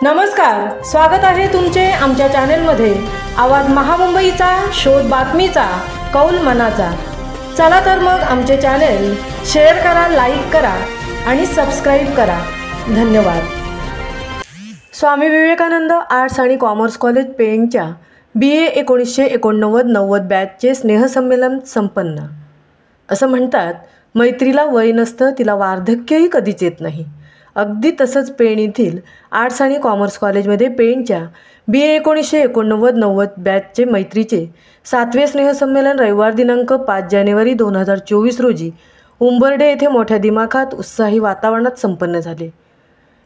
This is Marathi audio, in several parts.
नमस्कार, स्वागत आहे तुमचे आमच्या चॅनेलमध्ये। आवाज महामुंबईचा, शोध बातमीचा, कौल मनाचा। चला तर मग आमचे चॅनेल शेअर करा, लाईक करा आणि सबस्क्राईब करा। धन्यवाद। स्वामी विवेकानंद आर्ट्स आणि कॉमर्स कॉलेज पेणच्या BA 1989-90 बॅचचे स्नेहसंमेलन संपन्न। असं म्हणतात, मैत्रीला वय नसतं, तिला वार्धक्यही कधीच येत नाही। अगदी तसंच पेण येथील आर्ट्स आणि कॉमर्स कॉलेजमध्ये पेणच्या BA 1989-90 बॅचचे मैत्रीचे 7वे स्नेहसंमेलन रविवार दिनांक 5 जानेवारी 2024 रोजी उंबर्डे येथे मोठ्या दिमाखात उत्साही वातावरणात संपन्न झाले।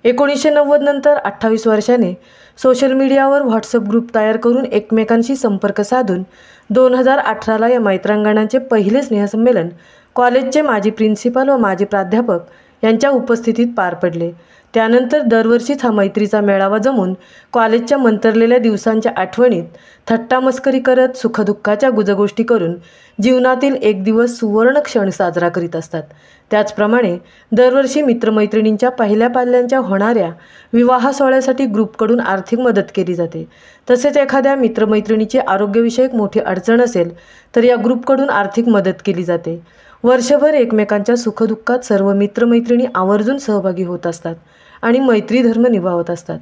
1990 नंतर 28 वर्षाने सोशल मीडियावर व्हॉट्सअप ग्रुप तयार करून एकमेकांशी संपर्क साधून 2018ला या मैत्रांगणाचे पहिले स्नेहसंमेलन कॉलेजचे माजी प्रिन्सिपल व माजी प्राध्यापक यांच्या उपस्थितीत पार पडले। त्यानंतर दरवर्षीच हा मैत्रीचा मेळावा जमून कॉलेजच्या मंतरलेल्या दिवसांच्या आठवणीत थट्टामस्करी करत सुखदुःखाच्या गुजगोष्टी करून जीवनातील एक दिवस सुवर्ण क्षण साजरा करीत असतात। त्याचप्रमाणे दरवर्षी मित्रमैत्रिणींच्या पहिल्या पाल्यांच्या होणाऱ्या विवाह सोहळ्यासाठी ग्रुपकडून आर्थिक मदत केली जाते। तसेच एखाद्या मित्रमैत्रिणीची आरोग्यविषयक मोठी अडचण असेल तर या ग्रुपकडून आर्थिक मदत केली जाते। वर्षभर एकमेकांच्या सुखदुःखात सर्व मित्रमैत्रिणी आवर्जून सहभागी होत असतात आणि मैत्री धर्म निभावत असतात।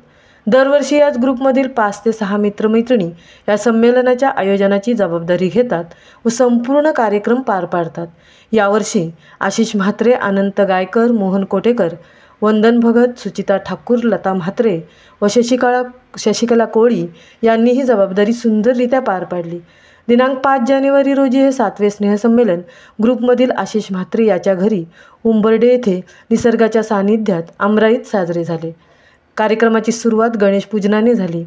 दरवर्षी याच ग्रुपमधील 5 ते 6 मित्रमैत्रिणी या संमेलनाच्या आयोजनाची जबाबदारी घेतात व संपूर्ण कार्यक्रम पार पाडतात। यावर्षी आशिष म्हात्रे, अनंत गायकर, मोहन कोटेकर, वंदन भगत, सुचिता ठाकूर, लता म्हात्रे व शशिकला कोळी यांनी ही जबाबदारी सुंदररित्या पार पाडली। दिनांक 5 जानेवारी रोजी हे 7वे स्नेहसंमेलन ग्रुपमधील आशिष म्हात्रे याच्या घरी उंबर्डे येथे निसर्गाच्या सानिध्यात अमराईत साजरे झाले। कार्यक्रमाची सुरुवात गणेश पूजनाने झाली।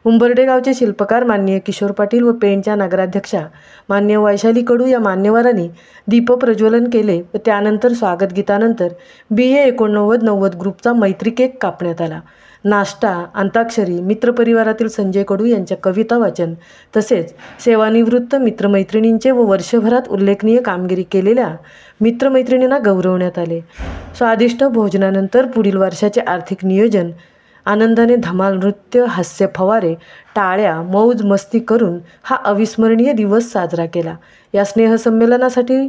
उंबर्डे गावचे शिल्पकार माननीय किशोर पाटील व पेणच्या नगराध्यक्षा माननीय वैशाली कडू या मान्यवरांनी दीपप्रज्वलन केले व त्यानंतर स्वागत गीतानंतर BA 89-90 ग्रुपचा मैत्री केक कापण्यात आला। नाश्ता, अंताक्षरी, मित्रपरिवारातील संजय कडू यांच्या कविता वाचन तसेच सेवानिवृत्त मित्रमैत्रिणींचे व वर्षभरात उल्लेखनीय कामगिरी केलेल्या मित्रमैत्रिणींना गौरवण्यात आले। स्वादिष्ट भोजनानंतर पुढील वर्षाचे आर्थिक नियोजन, आनंदाने धमाल नृत्य, हास्य फवारे, टाळ्या, मौज मस्ती करून हा अविस्मरणीय दिवस साजरा केला। या स्नेहसंमेलनासाठी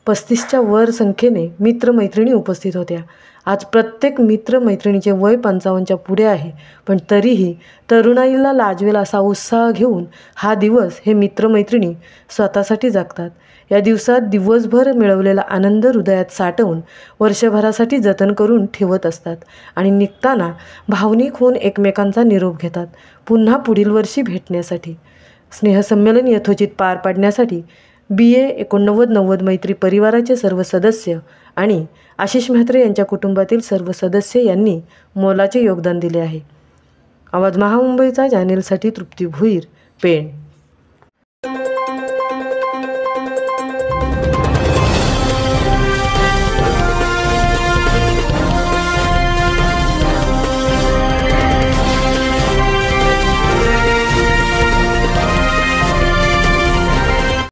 35च्या वर संख्येने मित्रमैत्रिणी उपस्थित होत्या। आज प्रत्येक मित्रमैत्रिणीचे वय 55च्या पुढे आहे, पण तरीही तरुणाईला लाजवेल असा उत्साह घेऊन हा दिवस हे मित्रमैत्रिणी स्वतःसाठी जगतात। या दिवसात दिवसभर मिळवलेला आनंद हृदयात साठवून वर्षभरासाठी जतन करून ठेवत असतात आणि निघताना भावनिक होऊन एकमेकांचा निरोप घेतात, पुन्हा पुढील वर्षी भेटण्यासाठी। स्नेहसंमेलन यथोचित पार पाडण्यासाठी BA 89-90 मैत्री परिवाराचे सर्व सदस्य आणि आशिष म्हात्रे यांच्या कुटुंबातील सर्व सदस्य यांनी मोलाचे योगदान दिले आहे। आवाज महामुंबईचा चॅनेलसाठी तृप्ती भुईर, पेण।